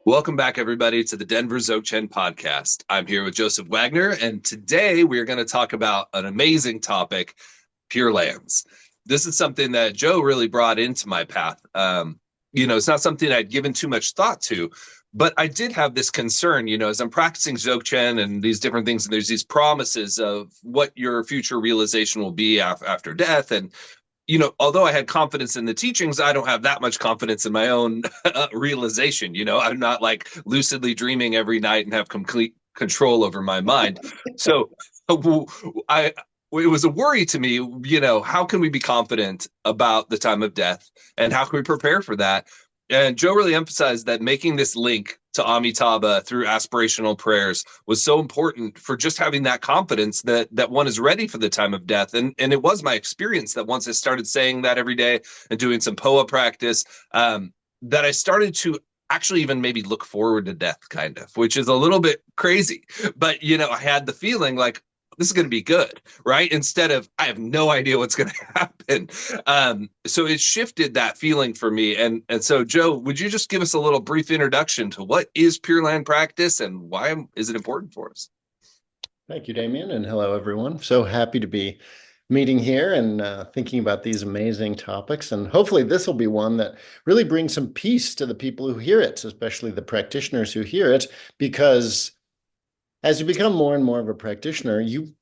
Welcome back, everybody, to the Denver Dzogchen podcast. I'm here with Joseph Wagner, and today we are going to talk about an amazing topic, Pure Lands. This is something that Joe really brought into my path. It's not something I'd given too much thought to, but I did have this concern, as I'm practicing Dzogchen and these different things, and there's these promises of what your future realization will be after death. And although I had confidence in the teachings, I don't have that much confidence in my own realization. I'm not like lucidly dreaming every night and have complete control over my mind. So I, it was a worry to me, how can we be confident about the time of death and how can we prepare for that? And Joe really emphasized that making this link to Amitabha through aspirational prayers was so important for just having that confidence that one is ready for the time of death. And it was my experience that once I started saying that every day and doing some Phowa practice, that I started to actually even maybe look forward to death, kind of, which is a little bit crazy. But I had the feeling like this is going to be good, right? Instead of I have no idea what's going to happen. So it shifted that feeling for me. And so, Joe, would you just give us a little brief introduction to what is Pure Land practice and why is it important for us? Thank you, Damien, and hello, everyone. So happy to be meeting here and thinking about these amazing topics. And hopefully, this will be one that really brings some peace to the people who hear it, especially the practitioners who hear it, because as you become more and more of a practitioner, I mean,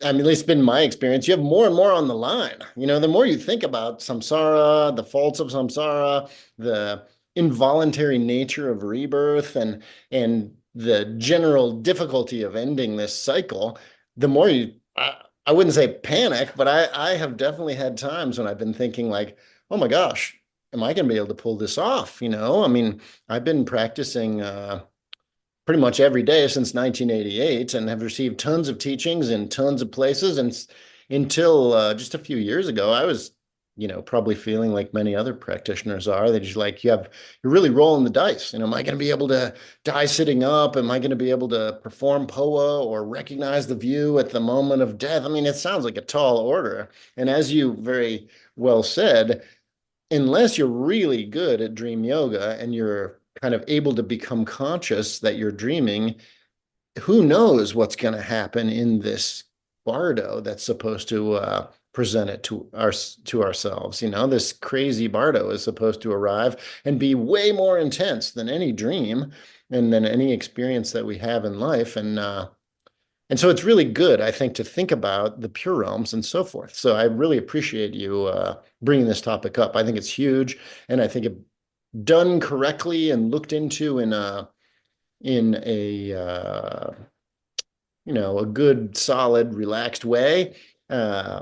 at least been my experience, you have more and more on the line. The more you think about samsara, the faults of samsara, the involuntary nature of rebirth, and the general difficulty of ending this cycle, the more I wouldn't say panic, but I have definitely had times when I've been thinking like, oh my gosh, am I going to be able to pull this off? I mean, I've been practicing pretty much every day since 1988 and have received tons of teachings in tons of places. And until just a few years ago, I was, probably feeling like many other practitioners are. They just like, you're really rolling the dice. Am I going to be able to die sitting up? Am I going to be able to perform Phowa or recognize the view at the moment of death? I mean, it sounds like a tall order. And as you very well said, unless you're really good at dream yoga and you're kind of able to become conscious that you're dreaming, who knows what's going to happen in this bardo that's supposed to present it to ourselves. This crazy bardo is supposed to arrive and be way more intense than any dream and than any experience that we have in life. And so it's really good, I think, to think about the pure realms and so forth. So I really appreciate you bringing this topic up. I think it's huge, and I think it done correctly and looked into in a good, solid, relaxed way, uh,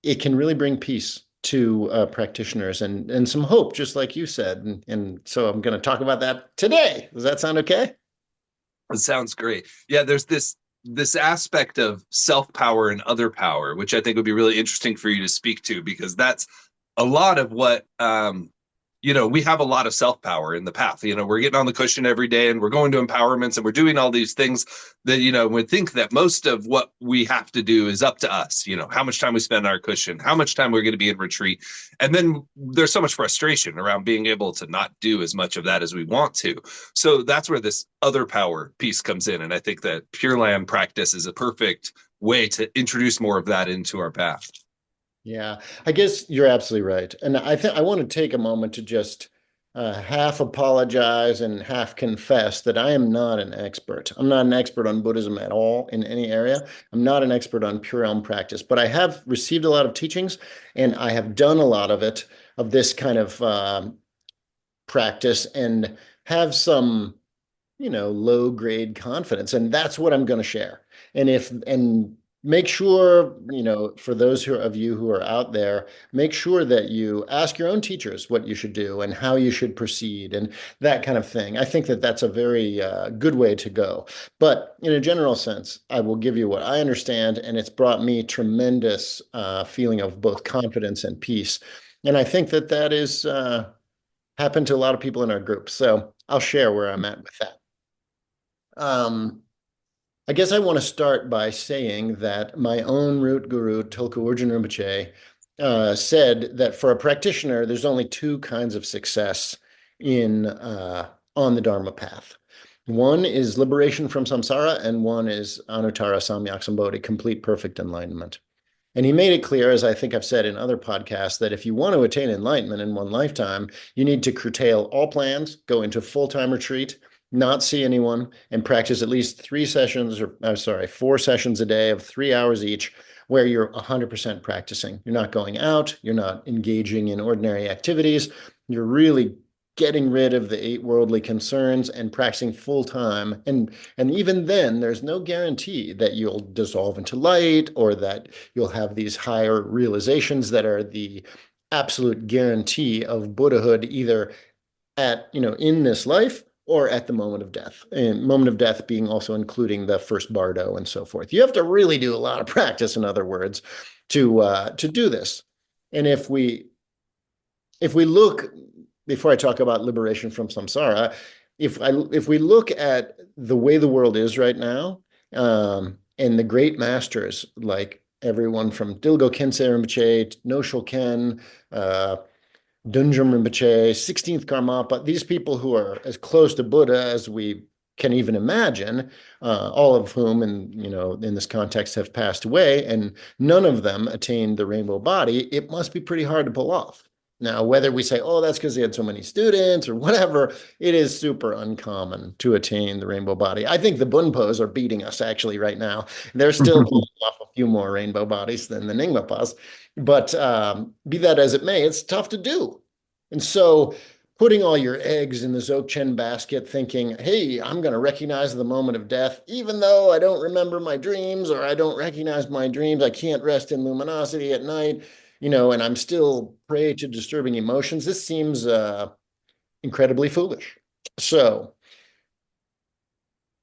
it can really bring peace to practitioners and some hope, just like you said. And so I'm going to talk about that today. Does that sound okay? It sounds great. Yeah, there's this aspect of self power and other power, which I think would be really interesting for you to speak to because that's a lot of what we have a lot of self power in the path. We're getting on the cushion every day and we're going to empowerments and we're doing all these things that, we think that most of what we have to do is up to us, how much time we spend on our cushion, how much time we're going to be in retreat. And then there's so much frustration around being able to not do as much of that as we want to. So that's where this other power piece comes in. And I think that Pure Land practice is a perfect way to introduce more of that into our path. Yeah, I guess you're absolutely right. And I think I want to take a moment to just half apologize and half confess that I am not an expert. I'm not an expert on Buddhism at all in any area. I'm not an expert on Pure Realm practice, but I have received a lot of teachings and I have done a lot of it, of this kind of practice, and have some, low grade confidence. And that's what I'm going to share. And make sure, for those of you who are out there, make sure that you ask your own teachers what you should do and how you should proceed and that kind of thing. I think that that's a very good way to go. But in a general sense, I will give you what I understand, and it's brought me tremendous feeling of both confidence and peace. And I think that that is happened to a lot of people in our group. So I'll share where I'm at with that. Um, I guess I want to start by saying that my own root guru, Tulku Urgyen Rinpoche, said that for a practitioner, there's only two kinds of success in on the Dharma path. One is liberation from samsara, and one is anuttara samyak sambodhi, complete perfect enlightenment. And he made it clear, as I think I've said in other podcasts, that if you want to attain enlightenment in one lifetime, you need to curtail all plans, go into full-time retreat, not see anyone, and practice at least 4 sessions a day of 3 hours each, where you're 100% practicing. You're not going out, you're not engaging in ordinary activities, you're really getting rid of the 8 worldly concerns and practicing full time. And even then, there's no guarantee that you'll dissolve into light or that you'll have these higher realizations that are the absolute guarantee of Buddhahood, either in this life or at the moment of death. And moment of death being also including the first bardo and so forth. You have to really do a lot of practice, in other words, to do this. And if we look, before I talk about liberation from samsara, if we look at the way the world is right now, and the great masters, like everyone from Dilgo Khyentse Rinpoche, Noshul Ken, Dunjum Rinpoche, 16th Karmapa, these people who are as close to Buddha as we can even imagine, all of whom, in this context, have passed away, and none of them attained the rainbow body, it must be pretty hard to pull off. Now, whether we say, oh, that's because they had so many students or whatever, it is super uncommon to attain the rainbow body. I think the Bunpos are beating us actually right now. They're still pulling off a few more rainbow bodies than the Nyingmapas. But be that as it may, it's tough to do. And so putting all your eggs in the Dzogchen basket thinking, hey, I'm going to recognize the moment of death, even though I don't remember my dreams or I don't recognize my dreams, I can't rest in luminosity at night, and I'm still prey to disturbing emotions. This seems incredibly foolish. So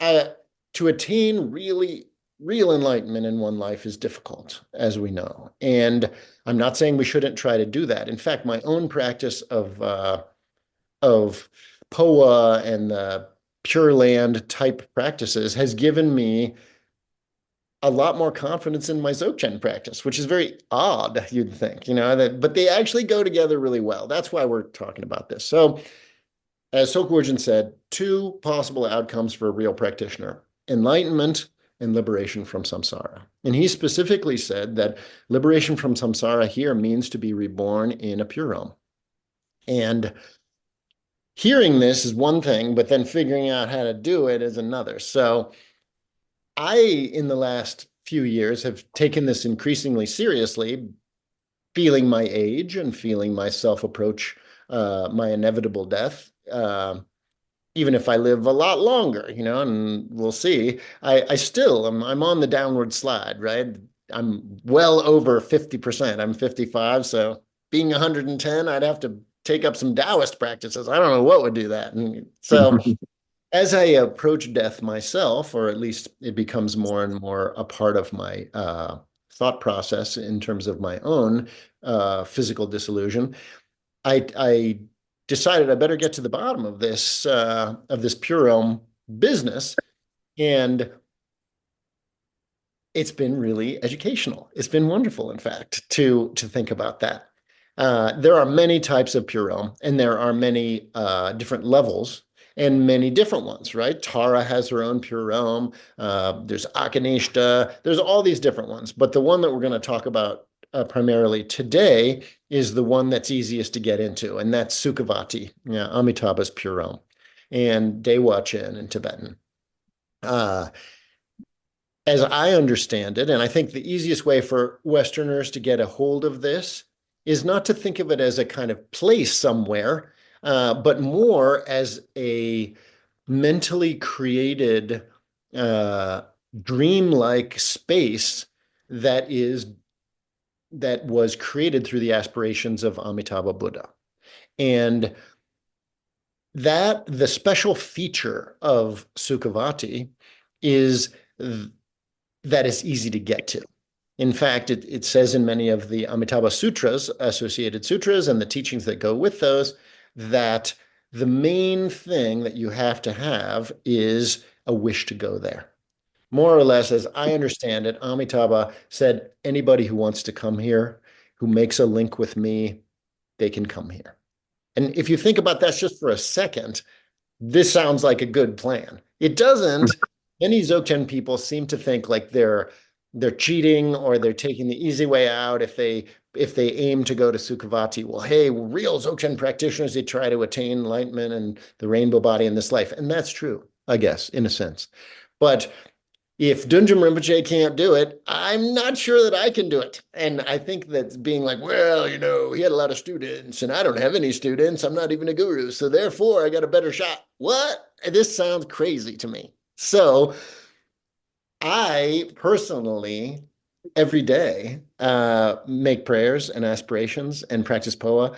to attain real enlightenment in one life is difficult, as we know. And I'm not saying we shouldn't try to do that. In fact, my own practice of Phowa and the Pure Land type practices has given me a lot more confidence in my Dzogchen practice, which is very odd, you'd think, but they actually go together really well. That's why we're talking about this. So, as Tulku Urgyen said, 2 possible outcomes for a real practitioner: enlightenment and liberation from samsara. And he specifically said that liberation from samsara here means to be reborn in a pure realm. And hearing this is one thing, but then figuring out how to do it is another. So I, in the last few years, have taken this increasingly seriously, feeling my age and feeling myself approach my inevitable death. Even if I live a lot longer, and we'll see, I'm on the downward slide, right? I'm well over 50%. I'm 55, so being 110, I'd have to take up some Taoist practices. I don't know what would do that. And so as I approach death myself, or at least it becomes more and more a part of my thought process in terms of my own physical dissolution, I decided I better get to the bottom of this pure realm business, and it's been really educational. It's been wonderful, in fact, to think about that. There are many types of pure realm, and there are many different levels and many different ones, right? Tara has her own pure realm. There's Akanishta. There's all these different ones, but the one that we're going to talk about primarily today is the one that's easiest to get into, and that's Sukhavati, Amitabha's pure realm, and Dewachen in Tibetan. As I understand it, and I think the easiest way for Westerners to get a hold of this is not to think of it as a kind of place somewhere, but more as a mentally created, dreamlike space that was created through the aspirations of Amitabha Buddha. And that the special feature of Sukhavati is that it's easy to get to. In fact, it says in many of the Amitabha Sutras, associated sutras, and the teachings that go with those, that the main thing that you have to have is a wish to go there. More or less, as I understand it, Amitabha said, anybody who wants to come here, who makes a link with me, they can come here. And if you think about that just for a second, this sounds like a good plan. It doesn't. Many Dzogchen people seem to think like they're cheating or they're taking the easy way out if they aim to go to Sukhavati. Well, hey, real Dzogchen practitioners, they try to attain enlightenment and the rainbow body in this life. And that's true, I guess, in a sense. But if Dunjum Rinpoche can't do it, I'm not sure that I can do it. And I think that being like, well, he had a lot of students and I don't have any students. I'm not even a guru. So therefore, I got a better shot. What? This sounds crazy to me. So I personally, every day, make prayers and aspirations and practice Phowa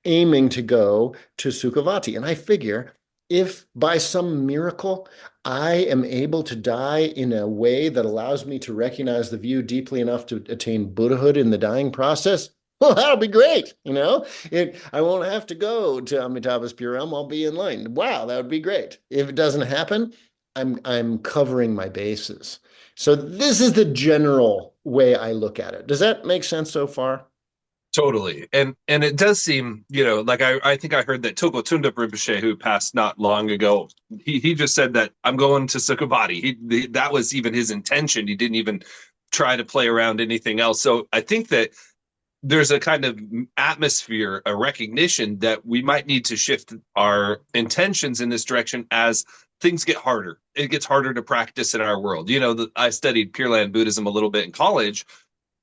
aiming to go to Sukhavati. And I figure if by some miracle I am able to die in a way that allows me to recognize the view deeply enough to attain Buddhahood in the dying process, well, that'll be great. I won't have to go to Amitabha's pure realm. I'll be enlightened. Wow, that would be great. If it doesn't happen, I'm covering my bases. So this is the general way I look at it. Does that make sense so far? Totally. And it does seem, like I think I heard that Tulku Rinpoche, who passed not long ago, he just said that I'm going to Sukhavati. That was even his intention. He didn't even try to play around anything else. So I think that there's a kind of atmosphere, a recognition that we might need to shift our intentions in this direction as things get harder. It gets harder to practice in our world. I studied Pure Land Buddhism a little bit in college,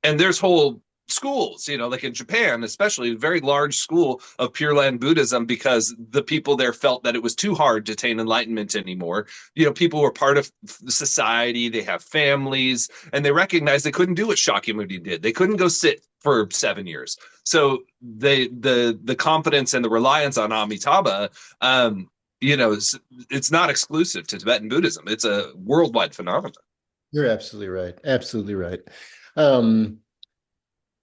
and there's whole schools, like in Japan, especially a very large school of Pure Land Buddhism, because the people there felt that it was too hard to attain enlightenment anymore. People were part of society, they have families, and they recognized they couldn't do what Shakyamuni did. They couldn't go sit for 7 years. So the confidence and the reliance on Amitabha, it's not exclusive to Tibetan Buddhism. It's a worldwide phenomenon. You're absolutely right. Absolutely right. Um,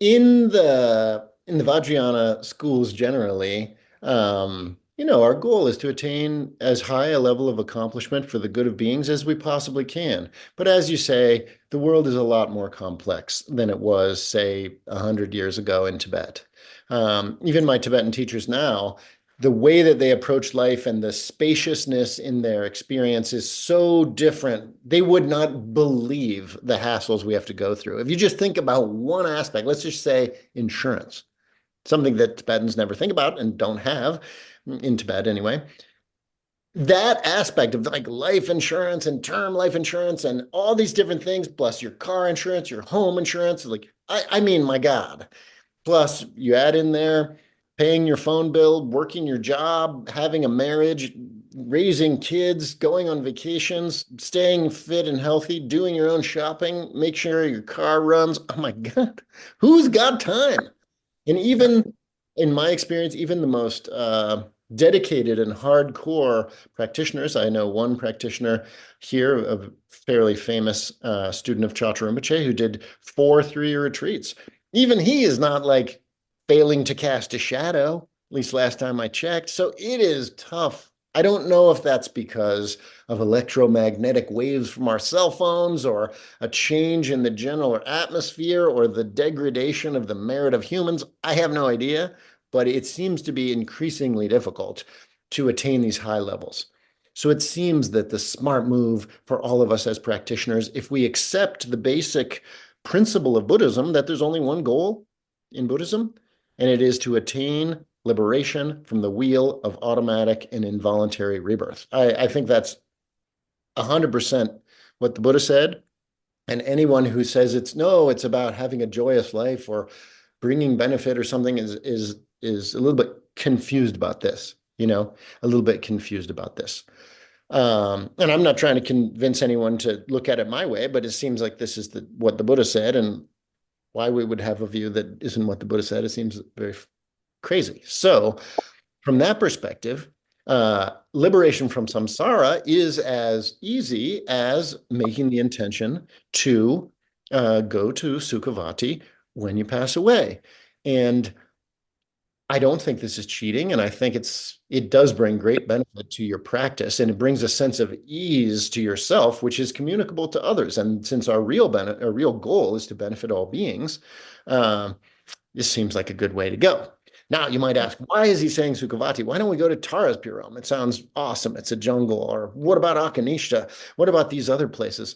in the Vajrayana schools generally, our goal is to attain as high a level of accomplishment for the good of beings as we possibly can. But as you say, the world is a lot more complex than it was, say, 100 years ago in Tibet. Even my Tibetan teachers now, the way that they approach life and the spaciousness in their experience is so different. They would not believe the hassles we have to go through. If you just think about one aspect, let's just say insurance, something that Tibetans never think about and don't have in Tibet anyway. That aspect of like life insurance and term life insurance and all these different things, plus your car insurance, your home insurance, like, I mean, my God. Plus, you add in there paying your phone bill, working your job, having a marriage, raising kids, going on vacations, staying fit and healthy, doing your own shopping, make sure your car runs. Oh my God, who's got time? And even in my experience, even the most dedicated and hardcore practitioners, I know one practitioner here, a fairly famous student of Chatra Rinpoche, who did 4 3-year retreats. Even he is not like failing to cast a shadow, at least last time I checked. So it is tough. I don't know if that's because of electromagnetic waves from our cell phones or a change in the general atmosphere or the degradation of the merit of humans. I have no idea, but it seems to be increasingly difficult to attain these high levels. So it seems that the smart move for all of us as practitioners, if we accept the basic principle of Buddhism, that there's only one goal in Buddhism, and it is to attain liberation from the wheel of automatic and involuntary rebirth. I think that's 100% what the Buddha said. And anyone who says it's about having a joyous life or bringing benefit or something is a little bit confused about this, a little bit confused about this. And I'm not trying to convince anyone to look at it my way, but it seems like this is what the Buddha said, and why we would have a view that isn't what the Buddha said, it seems very crazy. So from that perspective, liberation from samsara is as easy as making the intention to go to Sukhavati when you pass away. And I don't think this is cheating, and I think it does bring great benefit to your practice, and it brings a sense of ease to yourself, which is communicable to others. And since our real goal is to benefit all beings, this seems like a good way to go. Now, you might ask, why is he saying Sukhavati? Why don't we go to Tara's pure realm? It sounds awesome. It's a jungle. Or what about Akanishta? What about these other places?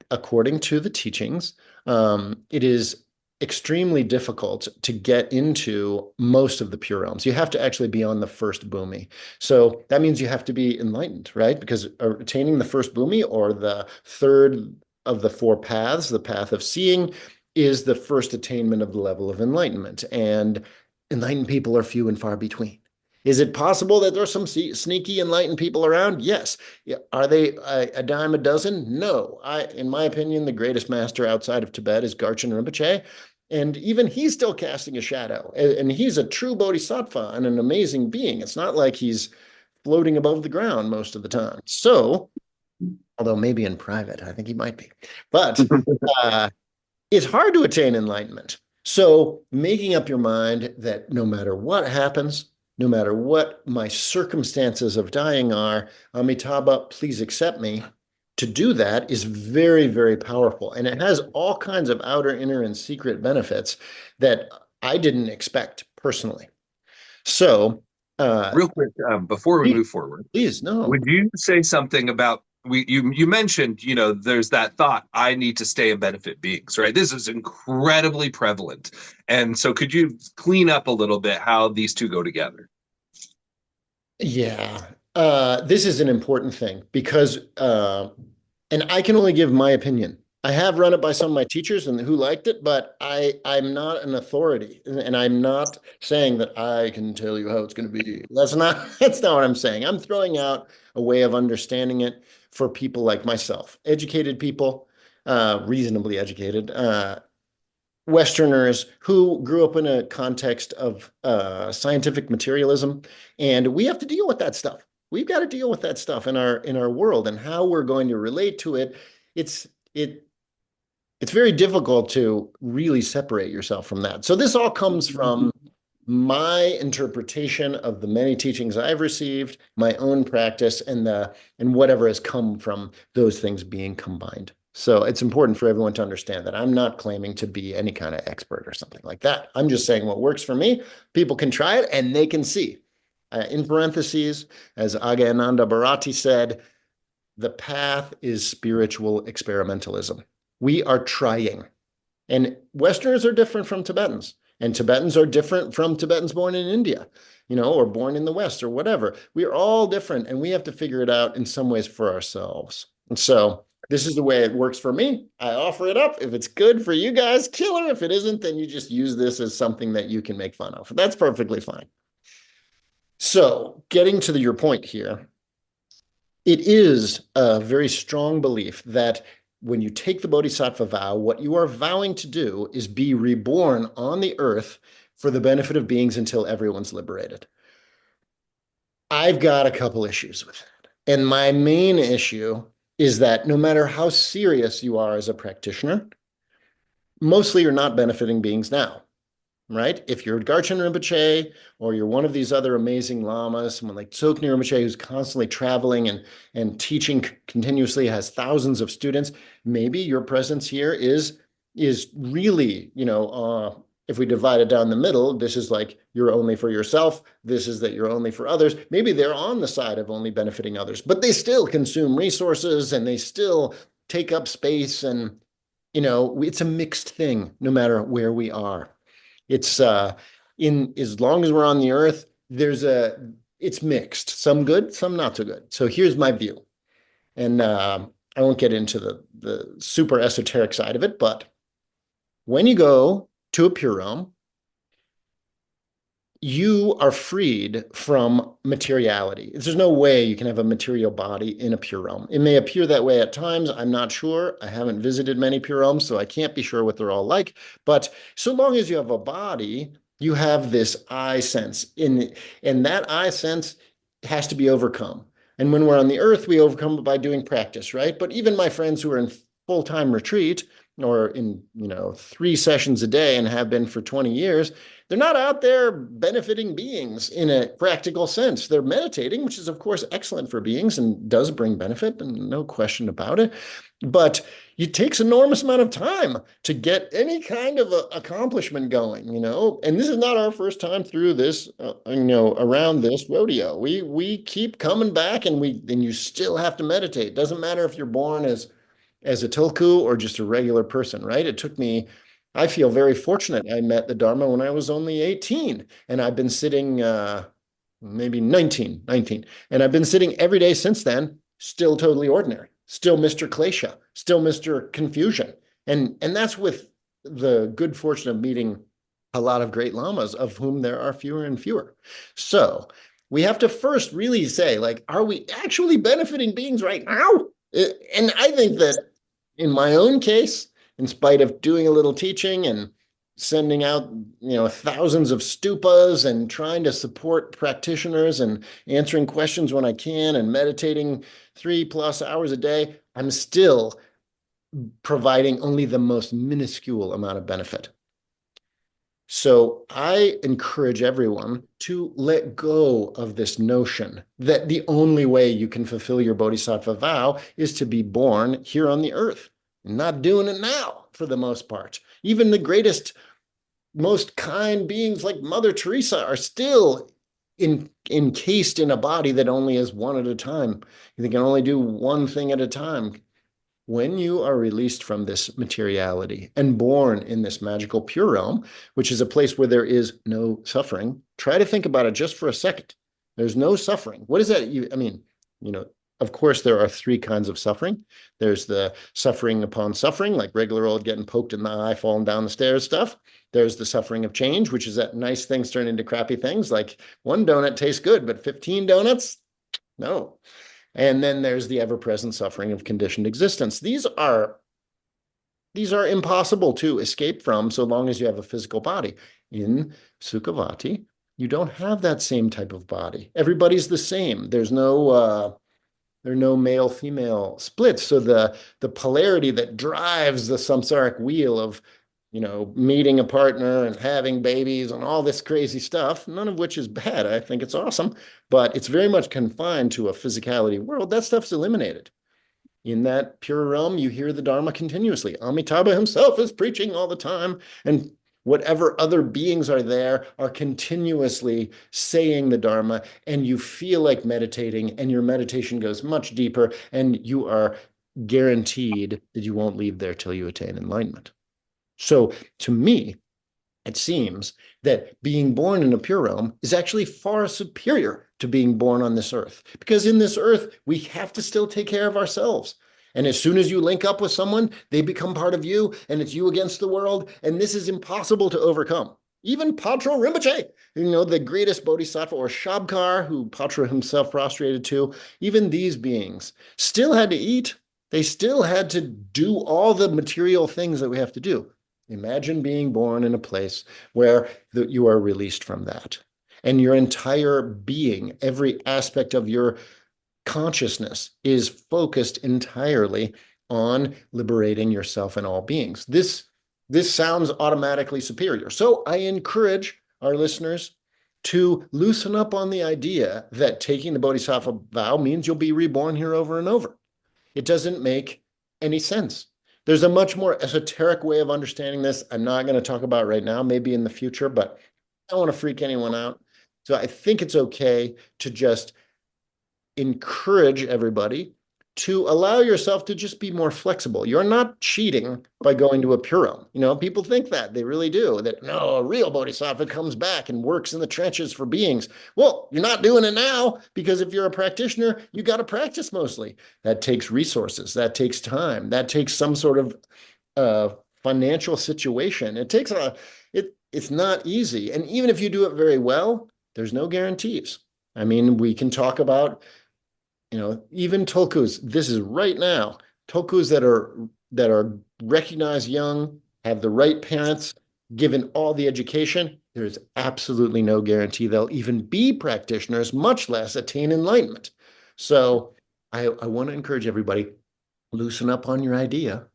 According to the teachings, it is extremely difficult to get into most of the pure realms. You have to actually be on the first bhumi. So that means you have to be enlightened, right? Because attaining the first bhumi, or the third of the four paths, the path of seeing, is the first attainment of the level of enlightenment. And enlightened people are few and far between. Is it possible that there's some sneaky enlightened people around? Yes. Yeah. Are they a dime a dozen? No. In my opinion, the greatest master outside of Tibet is Garchen Rinpoche. And even he's still casting a shadow. And he's a true bodhisattva and an amazing being. It's not like he's floating above the ground most of the time. So, although maybe in private, I think he might be. But uh, it's hard to attain enlightenment. So making up your mind that no matter what happens, no matter what my circumstances of dying are, Amitabha, please accept me. To do that is very, very powerful. And it has all kinds of outer, inner, and secret benefits that I didn't expect personally. So, Real quick, before we please, move forward, please, no. would you say something about you mentioned, there's that thought, I need to stay and benefit beings, right? This is incredibly prevalent. And so could you clean up a little bit how these two go together? Yeah, this is an important thing because, and I can only give my opinion. I have run it by some of my teachers and who liked it, but I'm not an authority, and I'm not saying that I can tell you how it's going to be. That's not what I'm saying. I'm throwing out a way of understanding it for people like myself, educated people, reasonably educated, Westerners who grew up in a context of scientific materialism, and we have to deal with that stuff. We've got to deal with that stuff in our world, and how we're going to relate to it. It's it it's very difficult to really separate yourself from that. So this all comes from my interpretation of the many teachings I've received, my own practice, and whatever has come from those things being combined. So it's important for everyone to understand that I'm not claiming to be any kind of expert or something like that. I'm just saying what works for me. People can try it and they can see. In parentheses, as Agyananda Bharati said, the path is spiritual experimentalism. We are trying. And Westerners are different from Tibetans, and Tibetans are different from Tibetans born in India, or born in the West or whatever. We are all different, and we have to figure it out in some ways for ourselves. And so this is the way it works for me. I offer it up. If it's good for you guys, killer. If it isn't, then you just use this as something that you can make fun of. That's perfectly fine. So getting to your point here, it is a very strong belief that when you take the Bodhisattva vow, what you are vowing to do is be reborn on the earth for the benefit of beings until everyone's liberated. I've got a couple issues with that. And my main issue is that no matter how serious you are as a practitioner, mostly you're not benefiting beings now, right? If you're Garchen Rinpoche, or you're one of these other amazing lamas, someone like Dzogchen Rinpoche who's constantly traveling and teaching continuously, has thousands of students, maybe your presence here is really, if we divide it down the middle, this is like you're only for yourself. This is that you're only for others. Maybe they're on the side of only benefiting others, but they still consume resources and they still take up space. And, it's a mixed thing no matter where we are. It's in as long as we're on the earth, it's mixed, some good, some not so good. So here's my view, and I won't get into the super esoteric side of it, but when you go to a pure realm, you are freed from materiality. There's no way you can have a material body in a pure realm. It may appear that way at times. I'm not sure. I haven't visited many pure realms, so I can't be sure what they're all like. But so long as you have a body, you have this I sense. And that I sense has to be overcome. And when we're on the earth, we overcome it by doing practice, right? But even my friends who are in full-time retreat or in, 3 sessions a day and have been for 20 years, they're not out there benefiting beings in a practical sense. They're meditating, which is, of course, excellent for beings and does bring benefit, and no question about it. But it takes enormous amount of time to get any kind of accomplishment going, and this is not our first time through this, around this rodeo. We keep coming back, and you still have to meditate. Doesn't matter if you're born as a Tulku or just a regular person, right? It took me, I feel very fortunate. I met the Dharma when I was only 18, and I've been sitting, maybe 19, and I've been sitting every day since then, still totally ordinary, still Mr. Klesha, still Mr. Confusion. And that's with the good fortune of meeting a lot of great lamas, of whom there are fewer and fewer. So we have to first really say, like, are we actually benefiting beings right now? And I think that in my own case, in spite of doing a little teaching and sending out, thousands of stupas and trying to support practitioners and answering questions when I can and meditating 3+ hours a day, I'm still providing only the most minuscule amount of benefit. So I encourage everyone to let go of this notion that the only way you can fulfill your Bodhisattva vow is to be born here on the earth. Not doing it now, for the most part. Even the greatest, most kind beings like Mother Teresa are still encased in a body that only is one at a time. They can only do one thing at a time. When you are released from this materiality and born in this magical pure realm, which is a place where there is no suffering, try to think about it just for a second. There's no suffering. What is that? Of course, there are 3 kinds of suffering. There's the suffering upon suffering, like regular old getting poked in the eye, falling down the stairs stuff. There's the suffering of change, which is that nice things turn into crappy things, like 1 donut tastes good, but 15 donuts? No. And then there's the ever-present suffering of conditioned existence. These are impossible to escape from so long as you have a physical body. In Sukhavati, you don't have that same type of body. Everybody's the same. There are no male-female splits. So the polarity that drives the samsaric wheel of, meeting a partner and having babies and all this crazy stuff, none of which is bad. I think it's awesome, but it's very much confined to a physicality world. That stuff's eliminated. In that pure realm, you hear the Dharma continuously. Amitabha himself is preaching all the time, and whatever other beings are there are continuously saying the Dharma, and you feel like meditating, and your meditation goes much deeper, and you are guaranteed that you won't leave there till you attain enlightenment. So to me, it seems that being born in a pure realm is actually far superior to being born on this earth, because in this earth, we have to still take care of ourselves. And as soon as you link up with someone, they become part of you, and it's you against the world, and this is impossible to overcome. Even Patro Rinpoche, the greatest bodhisattva, or Shabkar, who Patro himself prostrated to, even these beings still had to eat. They still had to do all the material things that we have to do. Imagine being born in a place where you are released from that. And your entire being, every aspect of your consciousness is focused entirely on liberating yourself and all beings. This sounds automatically superior. So I encourage our listeners to loosen up on the idea that taking the Bodhisattva vow means you'll be reborn here over and over. It doesn't make any sense. There's a much more esoteric way of understanding this. I'm not going to talk about right now, maybe in the future, but I don't want to freak anyone out. So I think it's okay to just encourage everybody to allow yourself to just be more flexible. You're not cheating by going to a pure realm. People think that. They really do. That, no, a real bodhisattva comes back and works in the trenches for beings. Well, you're not doing it now, because if you're a practitioner, you got to practice mostly. That takes resources. That takes time. That takes some sort of financial situation. It's not easy. And even if you do it very well, there's no guarantees. I mean, we can talk about even tulkus. This is right now. Tulkus that are recognized young, have the right parents, given all the education. There's absolutely no guarantee they'll even be practitioners, much less attain enlightenment. So I want to encourage everybody, loosen up on your idea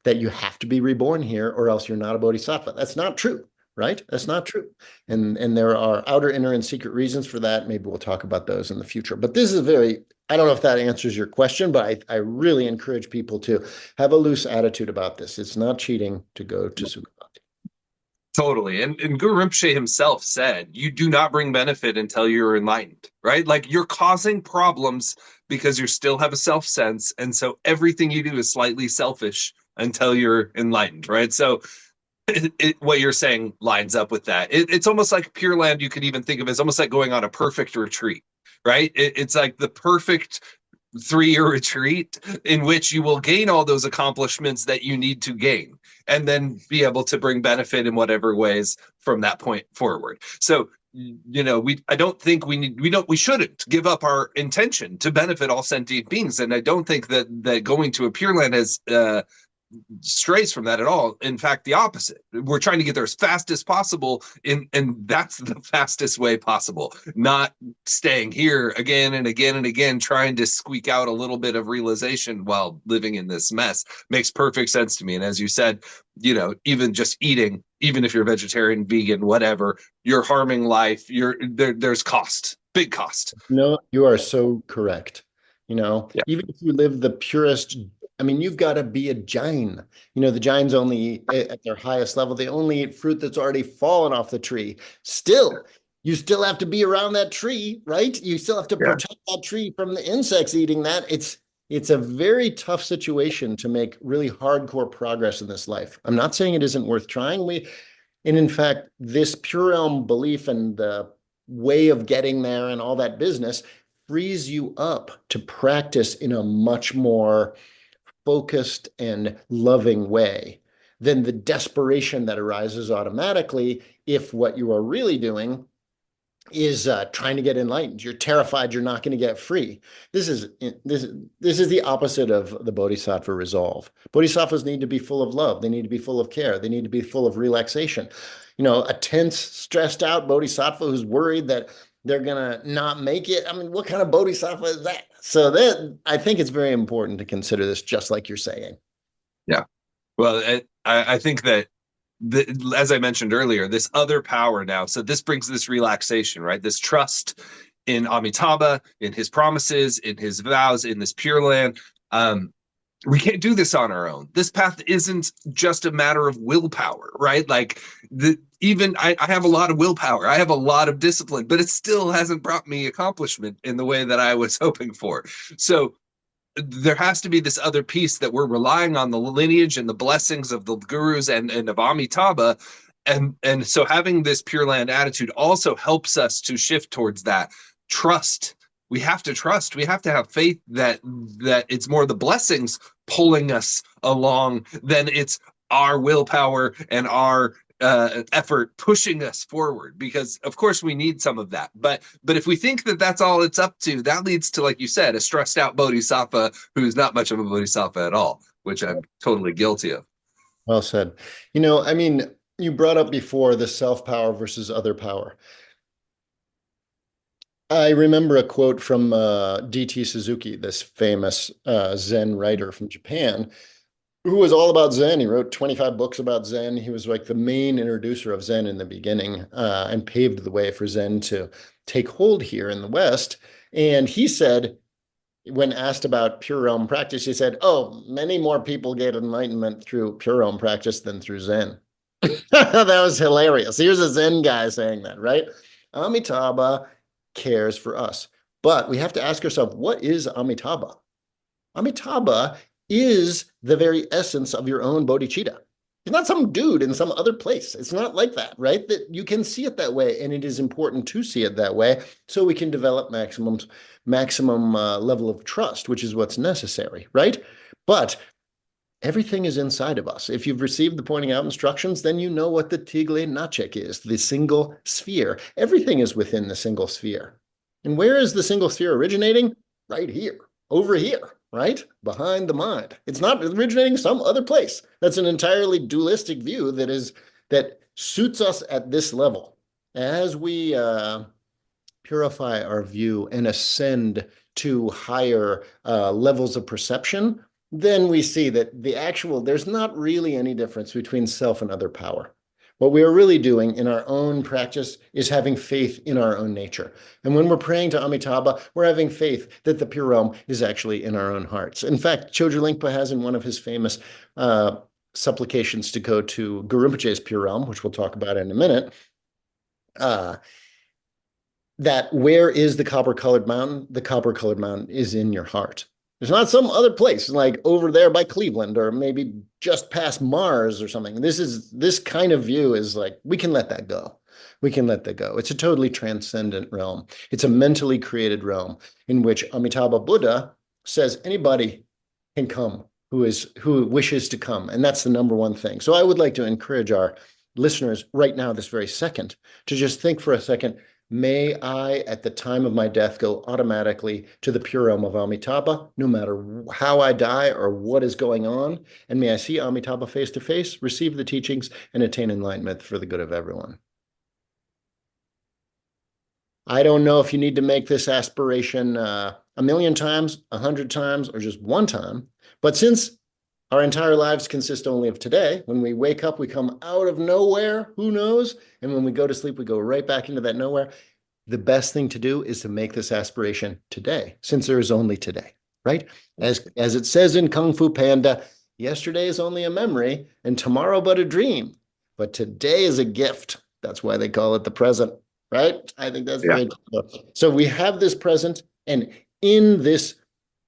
that you have to be reborn here or else you're not a bodhisattva. That's not true, right? That's not true. And there are outer, inner, and secret reasons for that. Maybe we'll talk about those in the future. But this is I don't know if that answers your question, but I really encourage people to have a loose attitude about this. It's not cheating to go to Sukhavati. Totally. And Guru Rinpoche himself said, you do not bring benefit until you're enlightened, right? Like you're causing problems because you still have a self sense. And so everything you do is slightly selfish until you're enlightened, right? So what you're saying lines up with that. It's almost like Pure Land, you could even think of as almost like going on a perfect retreat, right? It's like the perfect 3-year retreat in which you will gain all those accomplishments that you need to gain and then be able to bring benefit in whatever ways from that point forward. So I don't think we shouldn't give up our intention to benefit all sentient beings, and I don't think that going to a Pure Land has strays from that at all. In fact, the opposite. We're trying to get there as fast as possible, and that's the fastest way possible. Not staying here again and again and again, trying to squeak out a little bit of realization while living in this mess. Makes perfect sense to me. And as you said, even just eating, even if you're vegetarian, vegan, whatever, you're harming life. There's cost, big cost. No, you are so correct. Yeah. Even if you live the purest, you've got to be a jain. The jains only eat at their highest level. They only eat fruit that's already fallen off the tree. Still, you still have to be around that tree, right? You still have to protect that tree from the insects eating that. It's a very tough situation to make really hardcore progress in this life. I'm not saying it isn't worth trying. And in fact, this pure realm belief and the way of getting there and all that business frees you up to practice in a much more focused and loving way than the desperation that arises automatically if what you are really doing is trying to get enlightened. You're terrified you're not going to get free. This is the opposite of the bodhisattva resolve. Bodhisattvas need to be full of love. They need to be full of care. They need to be full of relaxation. A tense, stressed out bodhisattva who's worried that they're going to not make it. What kind of bodhisattva is that? So I think it's very important to consider this, just like you're saying. Yeah. Well, I think that, as I mentioned earlier, this other power now, so this brings this relaxation, right? This trust in Amitabha, in his promises, in his vows, in this Pure Land. We can't do this on our own. This path isn't just a matter of willpower, right? Like I have a lot of willpower. I have a lot of discipline, but it still hasn't brought me accomplishment in the way that I was hoping for. So there has to be this other piece that we're relying on the lineage and the blessings of the gurus and of Amitabha. And so having this Pure Land attitude also helps us to shift towards that trust. We have to trust. We have to have faith that it's more the blessings pulling us along than it's our willpower and our effort pushing us forward, because of course we need some of that. But if we think that that's all it's up to, that leads to, like you said, a stressed out bodhisattva who's not much of a bodhisattva at all, which I'm totally guilty of. Well said. You brought up before the self-power versus other power. I remember a quote from D.T. Suzuki, this famous Zen writer from Japan, who was all about Zen. He wrote 25 books about Zen. He was like the main introducer of Zen in the beginning and paved the way for Zen to take hold here in the West. And he said, when asked about Pure Realm practice, he said, "Oh, many more people get enlightenment through Pure Realm practice than through Zen." That was hilarious. Here's a Zen guy saying that, right? Amitabha cares for us. But we have to ask ourselves, what is Amitabha? Amitabha is the very essence of your own bodhicitta. It's not some dude in some other place. It's not like that, right? That you can see it that way, and it is important to see it that way so we can develop maximum level of trust, which is what's necessary, right? But everything is inside of us. If you've received the pointing out instructions, then you know what the Tigle Nachek is, the single sphere. Everything is within the single sphere. And where is the single sphere originating? Right here, over here, right? Behind the mind. It's not originating some other place. That's an entirely dualistic view that suits us at this level. As we purify our view and ascend to higher levels of perception, then we see that there's not really any difference between self and other power. What we are really doing in our own practice is having faith in our own nature. And when we're praying to Amitabha, we're having faith that the pure realm is actually in our own hearts. In fact, Chogyal Lingpa has in one of his famous supplications to go to Guru Rinpoche's pure realm, which we'll talk about in a minute, that where is the copper-colored mountain? The copper-colored mountain is in your heart. There's not some other place like over there by Cleveland or maybe just past Mars or something. This kind of view is like, we can let that go. We can let that go. It's a totally transcendent realm. It's a mentally created realm in which Amitabha Buddha says anybody can come who wishes to come. And that's the number one thing. So I would like to encourage our listeners right now, this very second, to just think for a second, may I, at the time of my death, go automatically to the pure realm of Amitabha, no matter how I die or what is going on. And may I see Amitabha face to face, receive the teachings, and attain enlightenment for the good of everyone. I don't know if you need to make this aspiration a million times, 100 times, or just one time. But since our entire lives consist only of today, when we wake up, we come out of nowhere, who knows? And when we go to sleep, we go right back into that nowhere. The best thing to do is to make this aspiration today, since there is only today, right? As it says in Kung Fu Panda, yesterday is only a memory and tomorrow but a dream. But today is a gift. That's why they call it the present, right? I think that's very cool. So we have this present, and in this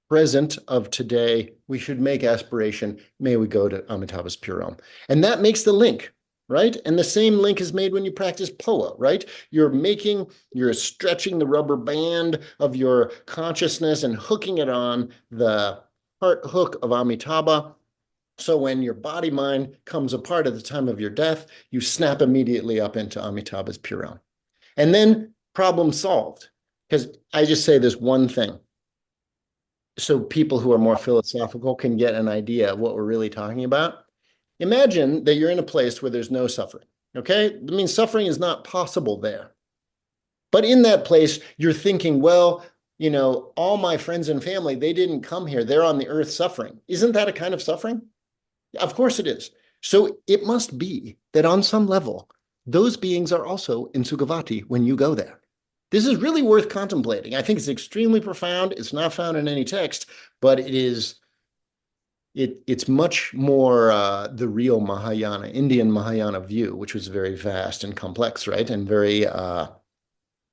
present of today, we should make aspiration, may we go to Amitabha's pure realm. And that makes the link, right? And the same link is made when you practice Phowa, right? You're stretching the rubber band of your consciousness and hooking it on the heart hook of Amitabha. So when your body-mind comes apart at the time of your death, you snap immediately up into Amitabha's pure realm. And then problem solved. Because I just say this one thing, so people who are more philosophical can get an idea of what we're really talking about. Imagine that you're in a place where there's no suffering, okay? I mean, suffering is not possible there. But in that place, you're thinking, well, you know, all my friends and family, they didn't come here. They're on the earth suffering. Isn't that a kind of suffering? Of course it is. So it must be that on some level, those beings are also in Sukhavati when you go there. This is really worth contemplating. I think it's extremely profound. It's not found in any text, but it's much more the real Mahayana, Indian Mahayana view, which was very vast and complex, right? And very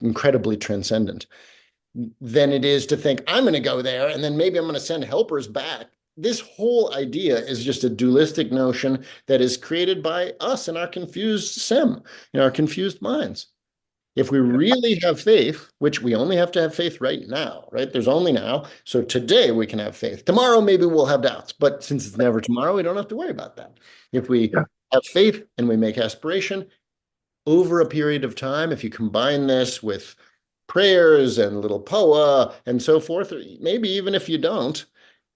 incredibly transcendent, than it is to think, I'm going to go there and then maybe I'm going to send helpers back. This whole idea is just a dualistic notion that is created by us and our confused our confused minds. If we really have faith, which we only have to have faith right now, right? There's only now. So today we can have faith. Tomorrow, maybe we'll have doubts, but since it's never tomorrow, we don't have to worry about that. If we have faith and we make aspiration over a period of time, if you combine this with prayers and little Phowa and so forth, or maybe even if you don't,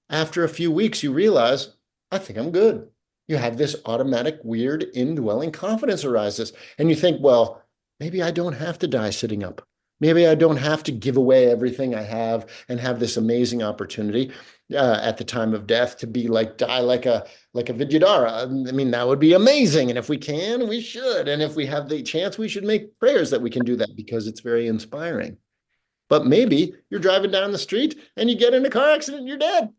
after a few weeks, you realize, I think I'm good. You have this automatic, weird, indwelling confidence arises. And you think, well, maybe I don't have to die sitting up. Maybe I don't have to give away everything I have and have this amazing opportunity at the time of death to be die like a Vidyadhara. I mean, that would be amazing. And if we can, we should. And if we have the chance, we should make prayers that we can do that because it's very inspiring. But maybe you're driving down the street and you get in a car accident and you're dead.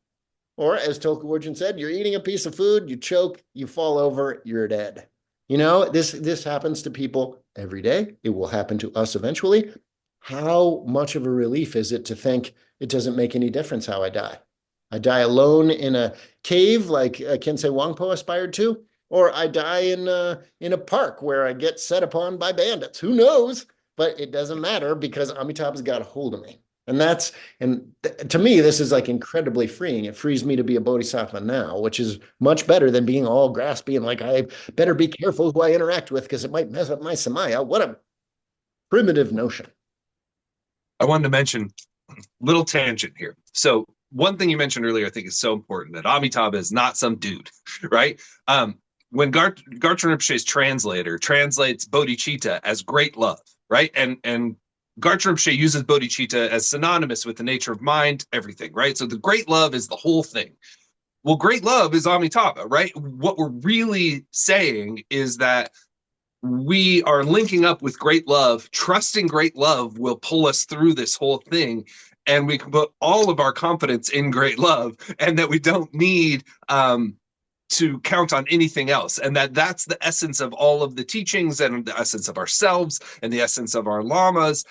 Or as Tulku Urgyen said, you're eating a piece of food, you choke, you fall over, you're dead. You know, this happens to people every day. It will happen to us eventually. How much of a relief is it to think it doesn't make any difference how I die? I die alone in a cave like Khyentse Wangpo aspired to, or I die in a park where I get set upon by bandits. Who knows? But it doesn't matter because Amitabha's got a hold of me. To me, this is like incredibly freeing. It frees me to be a bodhisattva now, which is much better than being all graspy and like, I better be careful who I interact with because it might mess up my samaya. What a primitive notion. I wanted to mention little tangent here. So one thing you mentioned earlier, I think is so important, that Amitabha is not some dude, right? When Garchen Rinpoche's translator translates bodhicitta as great love, right? And Garchen Rinpoche uses bodhicitta as synonymous with the nature of mind, everything, right? So the great love is the whole thing. Well, great love is Amitabha, right? What we're really saying is that we are linking up with great love, trusting great love will pull us through this whole thing. And we can put all of our confidence in great love, and that we don't need to count on anything else. And that's the essence of all of the teachings, and the essence of ourselves, and the essence of our lamas.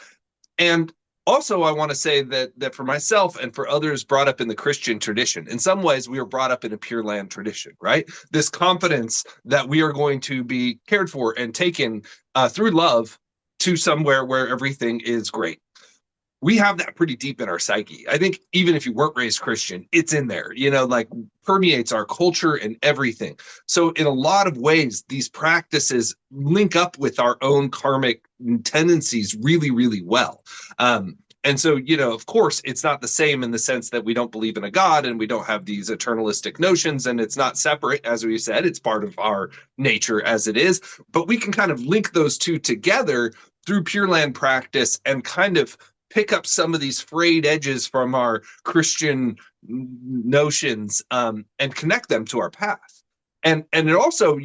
And also, I want to say that for myself and for others brought up in the Christian tradition, in some ways, we were brought up in a Pure Land tradition, right? This confidence that we are going to be cared for and taken through love to somewhere where everything is great. We have that pretty deep in our psyche. I think even if you weren't raised Christian, it's in there, like permeates our culture and everything. So in a lot of ways, these practices link up with our own karmic tendencies really, really well. And so, of course, it's not the same in the sense that we don't believe in a God and we don't have these eternalistic notions, and it's not separate, as we said, it's part of our nature as it is. But we can kind of link those two together through Pure Land practice and kind of pick up some of these frayed edges from our Christian notions and connect them to our path. And it also,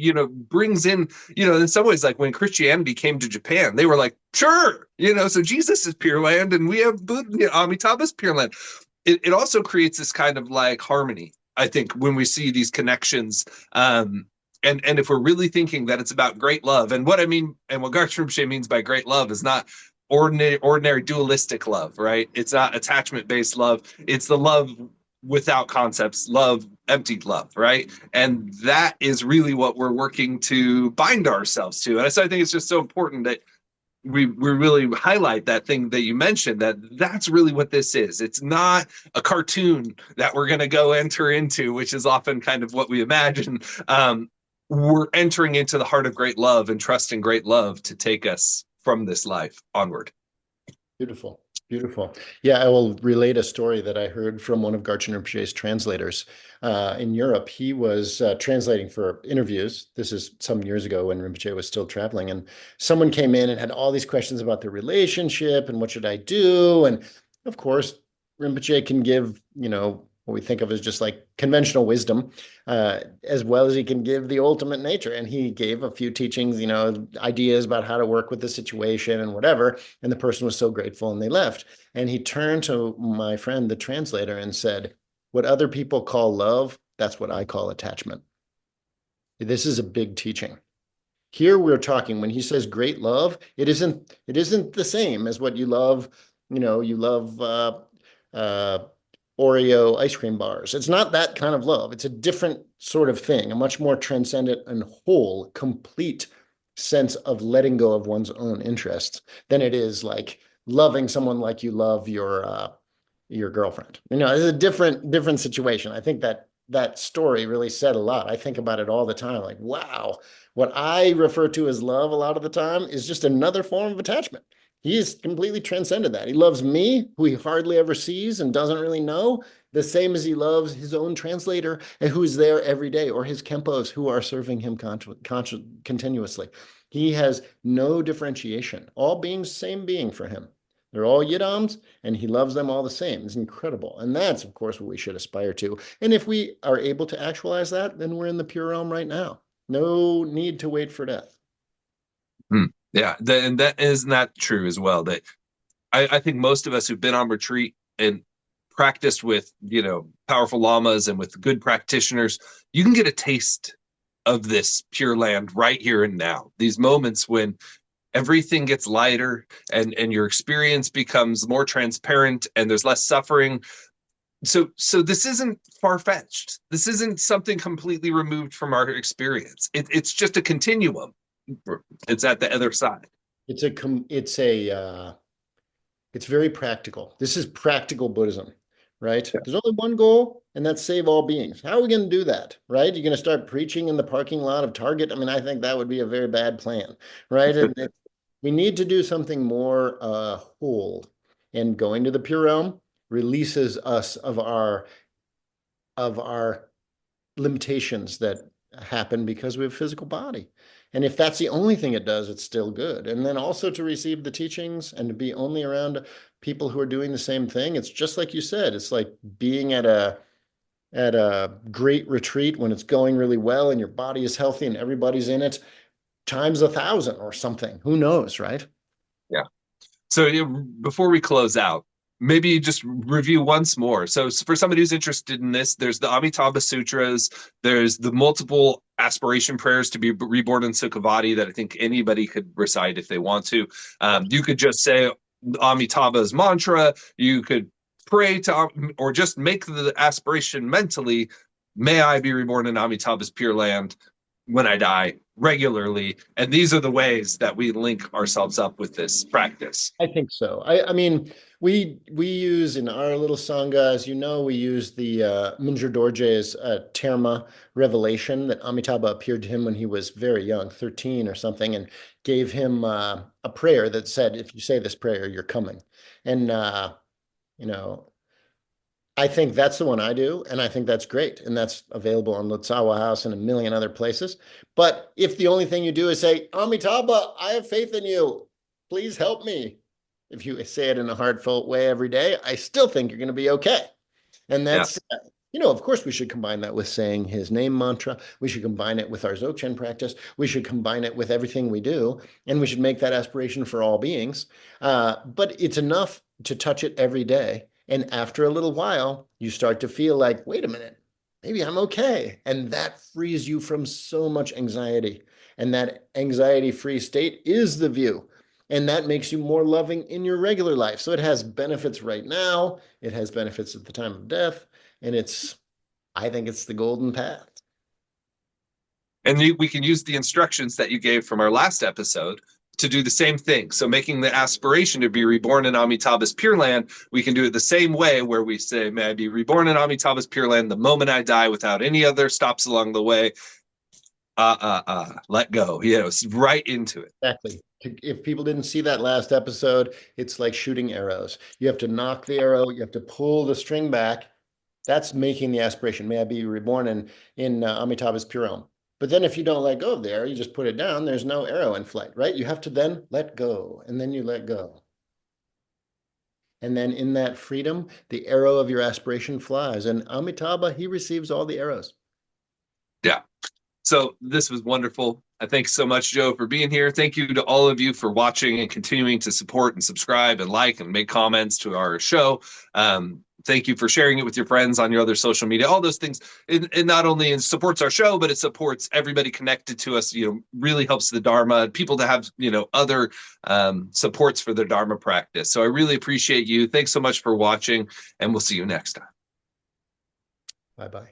brings in, in some ways, like when Christianity came to Japan, they were like, sure, so Jesus is Pure Land and we have Amitabha's Pure Land. It also creates this kind of like harmony, I think, when we see these connections. And if we're really thinking that it's about great love, and what I mean, and what Garch Rinpoche means by great love is not ordinary dualistic love, right? It's not attachment-based love. It's the love without concepts, love, emptied love, right? And that is really what we're working to bind ourselves to. And so I think it's just so important that we really highlight that thing that you mentioned, that's really what this is. It's not a cartoon that we're going to go enter into, which is often kind of what we imagine. We're entering into the heart of great love and trusting great love to take us from this life onward. Beautiful. Beautiful. Yeah, I will relate a story that I heard from one of Garchen Rinpoche's translators in Europe. He was translating for interviews. This is some years ago when Rinpoche was still traveling. And someone came in and had all these questions about the relationship and what should I do? And of course, Rinpoche can give, what we think of as just like conventional wisdom, as well as he can give the ultimate nature. And he gave a few teachings, ideas about how to work with the situation and whatever. And the person was so grateful and they left. And he turned to my friend, the translator, and said, what other people call love, that's what I call attachment. This is a big teaching. Here we're talking, when he says great love, it isn't the same as what you love, Oreo ice cream bars. It's not that kind of love. It's a different sort of thing, a much more transcendent and whole, complete sense of letting go of one's own interests than it is like loving someone like you love your girlfriend. It's a different situation. I think that story really said a lot. I think about it all the time, like, wow, what I refer to as love a lot of the time is just another form of attachment. He's completely transcended that. He loves me, who he hardly ever sees and doesn't really know, the same as he loves his own translator and who is there every day, or his kempos who are serving him continuously. He has no differentiation. All beings, same being for him. They're all yidams, and he loves them all the same. It's incredible. And that's, of course, what we should aspire to. And if we are able to actualize that, then we're in the pure realm right now. No need to wait for death. Yeah, and that isn't that true as well. That I think most of us who've been on retreat and practiced with powerful lamas and with good practitioners, you can get a taste of this Pure Land right here and now. These moments when everything gets lighter and your experience becomes more transparent and there's less suffering. So this isn't far-fetched. This isn't something completely removed from our experience. It's just a continuum. It's at the other side. It's very practical. This is practical Buddhism, right? Yeah. There's only one goal, and that's save all beings. How are we going to do that, right? You're going to start preaching in the parking lot of Target? I mean, I think that would be a very bad plan, right? And we need to do something more whole. And going to the pure realm releases us of our limitations that happen because we have a physical body. And if that's the only thing it does, it's still good. And then also to receive the teachings and to be only around people who are doing the same thing. It's just like you said, it's like being at at a great retreat when it's going really well and your body is healthy and everybody's in it, times 1,000 or something. Who knows, right? Yeah. So before we close out, maybe just review once more. So for somebody who's interested in this, there's the Amitabha Sutras, there's the multiple aspiration prayers to be reborn in Sukhavati that I think anybody could recite if they want to. You could just say Amitabha's mantra. You could pray to, or just make the aspiration mentally. May I be reborn in Amitabha's Pure Land when I die regularly. And these are the ways that we link ourselves up with this practice. I think so. I mean, we use in our little sangha, as you know, we use the Mingyur Dorje's Terma revelation that Amitabha appeared to him when he was very young, 13 or something, and gave him a prayer that said, if you say this prayer, you're coming. And you know, I think that's the one I do, and I think that's great, and that's available on Lutsawa House and a million other places. But if the only thing you do is say, Amitabha, I have faith in you, please help me. If you say it in a heartfelt way every day, I still think you're going to be okay. And Yeah. that's, of course, we should combine that with saying his name mantra. We should combine it with our Dzogchen practice. We should combine it with everything we do, and we should make that aspiration for all beings. But it's enough to touch it every day. And after a little while, you start to feel like, wait a minute, maybe I'm okay. And that frees you from so much anxiety. And that anxiety-free state is the view. And that makes you more loving in your regular life. So it has benefits right now. It has benefits at the time of death. And I think it's the golden path. And we can use the instructions that you gave from our last episode to do the same thing. So making the aspiration to be reborn in Amitabha's Pure Land, we can do it the same way where we say, may I be reborn in Amitabha's Pure Land the moment I die without any other stops along the way. Let go. Right into it. Exactly. If people didn't see that last episode, it's like shooting arrows. You have to knock the arrow, you have to pull the string back. That's making the aspiration. May I be reborn in Amitabha's Pure Realm. But then if you don't let go of the arrow, you just put it down, there's no arrow in flight, right? You have to then let go, and then you let go. And then in that freedom, the arrow of your aspiration flies. And Amitabha, he receives all the arrows. Yeah. So this was wonderful. I thank so much, Joe, for being here. Thank you to all of you for watching and continuing to support and subscribe and like and make comments to our show. Thank you for sharing it with your friends on your other social media. All those things. It not only supports our show, but it supports everybody connected to us. Really helps the Dharma, people to have other supports for their Dharma practice. So I really appreciate you. Thanks so much for watching, and we'll see you next time. Bye-bye.